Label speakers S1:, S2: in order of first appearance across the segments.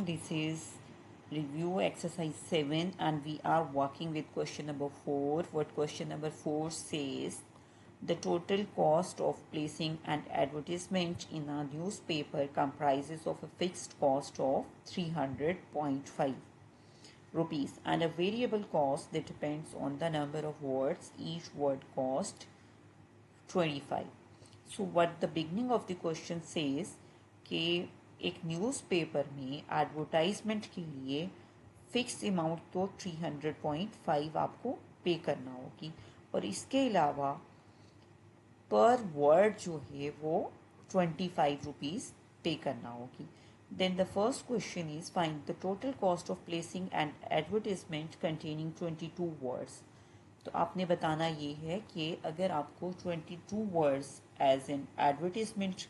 S1: this is review exercise 7 and we are working with question number 4. What question number 4 says, the total cost of placing an advertisement in a newspaper comprises of a fixed cost of 300.5 rupees and a variable cost that depends on the number of words. Each word cost 25. So what the beginning of the question says कि एक newspaper में advertisement के लिए fix amount तो 300.5 आपको पे करना होगी और इसके अलावा पर वर्ड जो है वो 25 रुपीज़ पे करना होगी. Then the first question is find the total cost of placing an advertisement containing 22 words. तो आपने बताना ये है कि अगर आपको 22 words as an advertisement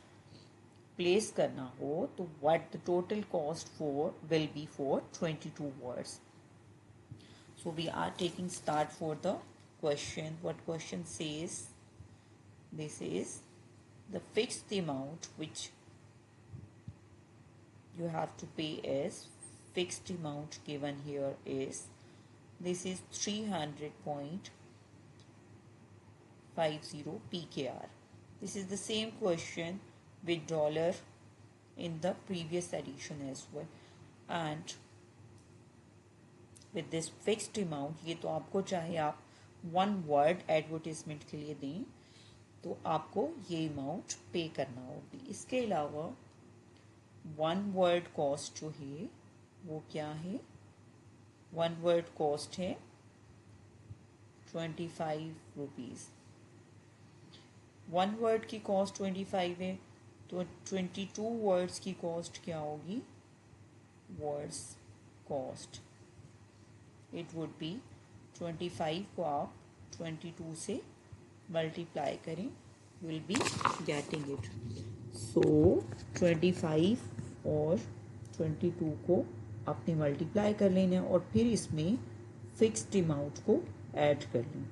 S1: place करना हो तो what the total cost for will be for 22 words. So we are taking start for the question. What question says, this is the fixed amount which you have to pay is fixed amount given here is this is 300.50 PKR. This is the same question with dollar in the previous edition as well. And with this fixed amount, ये तो आपको चाहे आप one word advertisement के लिए दें तो आपको ये amount पे करना होगी. इसके अलावा वन वर्ड कॉस्ट जो है वो क्या है, वन वर्ड कॉस्ट है 25 रुपीज़. वन वर्ड की कॉस्ट 25 है तो 22 वर्ड्स की कॉस्ट क्या होगी, words cost it would be 25 को आप 22 से मल्टीप्लाई करें, you will be getting it. So 25 और 22 को आपने मल्टीप्लाई कर लेना और फिर इसमें फिक्स्ड अमाउंट को ऐड कर लें.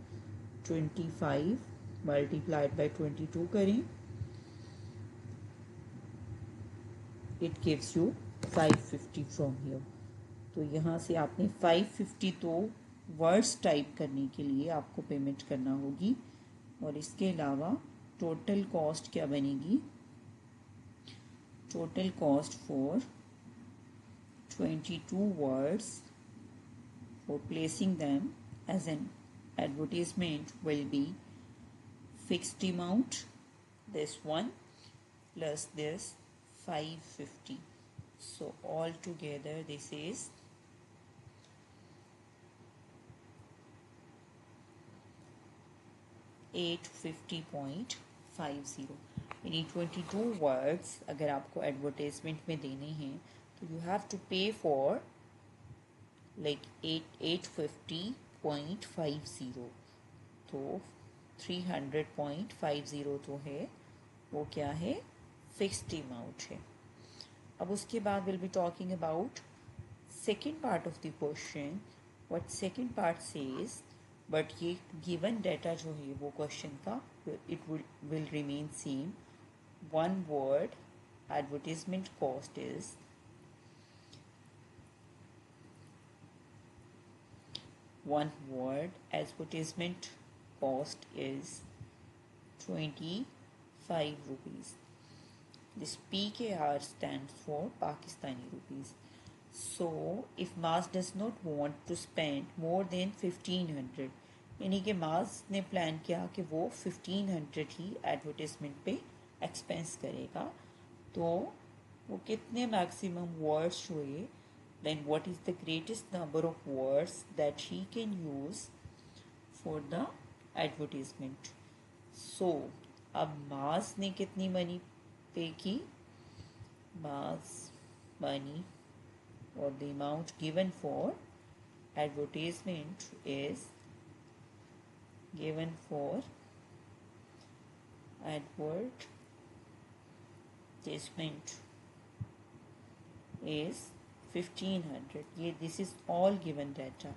S1: 25 मल्टीप्लाइड बाय 22 करें, it gives you 550 from here. तो यहाँ से आपने 550 तो वर्ड्स टाइप करने के लिए आपको पेमेंट करना होगी और इसके अलावा टोटल कॉस्ट क्या बनेगी, total cost for 22 words for placing them as an advertisement will be fixed amount, this one plus this 550. So all together this is 850.50. यानी 22 वर्ड्स अगर आपको एडवर्टाइजमेंट में देने हैं तो यू हैव टू पे फॉर लाइक 850.50. तो 300.50 तो है वो क्या है, फिक्स्ड अमाउंट है. अब उसके बाद will be talking about second part of the question. What second part says, but ये गिवन डाटा जो है वो क्वेश्चन का it will remain same. One word advertisement cost is one word advertisement cost is 25 rupees. This PKR stands for Pakistani rupees. So if Mars does not want to spend more than 1500, यानी कि Mars ने plan किया कि वो 1500 ही advertisement पे expense करेगा, तो वो कितने मैक्सिमम वर्ड्स हुए, then what is the greatest number of words that he can use for the advertisement. So अब मास ने कितनी मनी पे की, मास मनी और the amount given for advertisement is given for advertisement is 1500. ये this is all given data.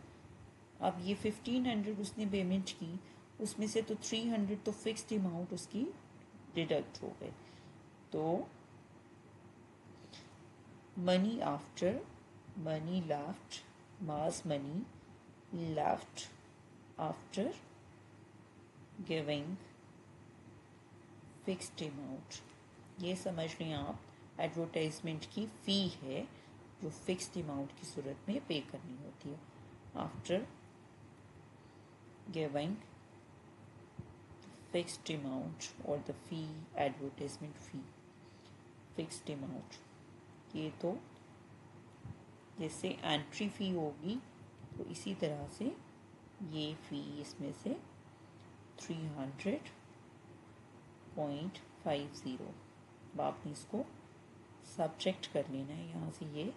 S1: अब ये 1500 उसने पेमेंट की, उसमें से तो 300 तो फिक्स्ड अमाउंट उसकी डिडक्ट हो गए. तो money after money left, mass money left after giving fixed amount. ये समझ लें आप, एडवर्टाइजमेंट की फ़ी है जो फिक्स्ड अमाउंट की सूरत में पे करनी होती है. After giving fixed amount or the fee, advertisement fee, fixed amount. ये तो जैसे एंट्री फ़ी होगी तो इसी तरह से ये फ़ी इसमें से 300.50. अब आपने इसको सब्ट्रैक्ट कर लेना है. यहाँ से ये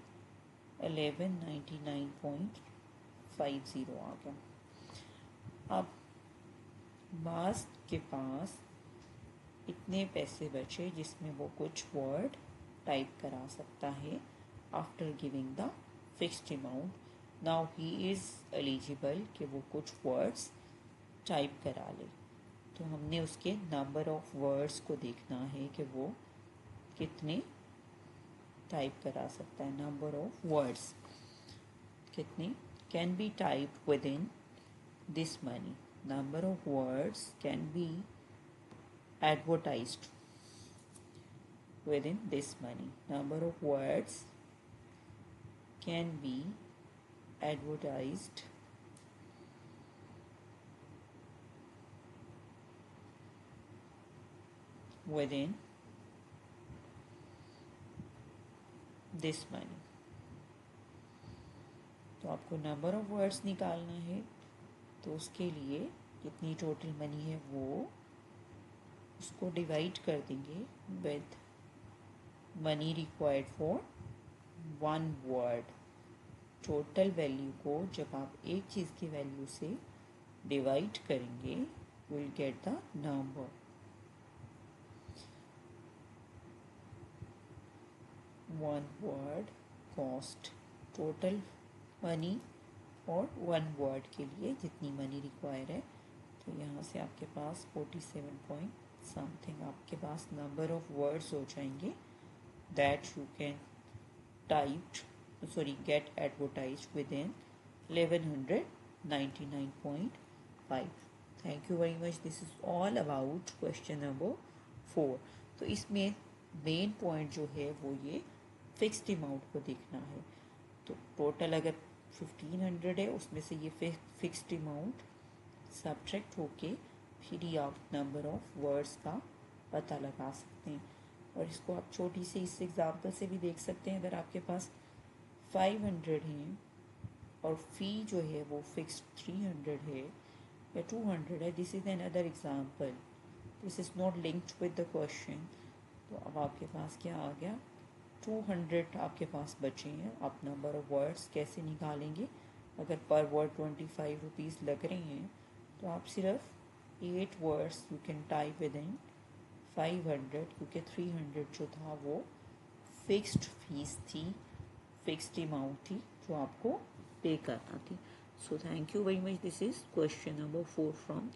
S1: 1199.50 आ गया. अब बास के पास इतने पैसे बचे जिसमें वो कुछ वर्ड टाइप करा सकता है after giving the fixed amount. Now he is eligible कि वो कुछ वर्ड्स टाइप करा ले. तो हमने उसके नंबर ऑफ वर्ड्स को देखना है कि वो कितने टाइप करा सकता है. नंबर ऑफ वर्ड्स कितने can be typed with in this money. Number of words can be advertised within this money. Number of words can be advertised within this money. तो आपको नंबर ऑफ वर्ड्स निकालना है. तो उसके लिए कितनी total money है वो उसको डिवाइड कर देंगे with money required for one word. Total value को जब आप एक चीज़ की वैल्यू से डिवाइड करेंगे will get the number. One word cost total money और वन वर्ड के लिए जितनी मनी रिक्वायर है. तो यहाँ से आपके पास 47 पॉइंट समथिंग आपके पास नंबर ऑफ वर्ड्स हो जाएंगे that you can get advertise with in 1199.5. Thank you very much. This is all about question number 4. तो इसमें मेन पॉइंट जो है वो ये फिक्स्ड अमाउंट को देखना है. तो टोटल अगर 1500 है उसमें से ये फिक्स्ड अमाउंट सब्ट्रैक्ट होके फिर ही आप नंबर ऑफ वर्ड्स का पता लगा सकते हैं. और इसको आप छोटी सी इस एग्जाम्पल से भी देख सकते हैं. अगर आपके पास 500 हैं और फ़ी जो है वो फिक्स्ड 300 है या 200 है. This is another example. This is not linked with the question. तो अब आपके पास क्या आ गया 200 आपके पास बचे हैं. आप नंबर ऑफ वर्ड्स कैसे निकालेंगे. अगर पर वर्ड 25 रुपीज़ लग रहे हैं तो आप सिर्फ 8 words you can type with in 500 क्योंकि 300 जो था वो फिक्स्ड फीस थी, फिक्स्ड अमाउंट थी जो आपको पे करना थी. So thank you very much. This is question number 4 from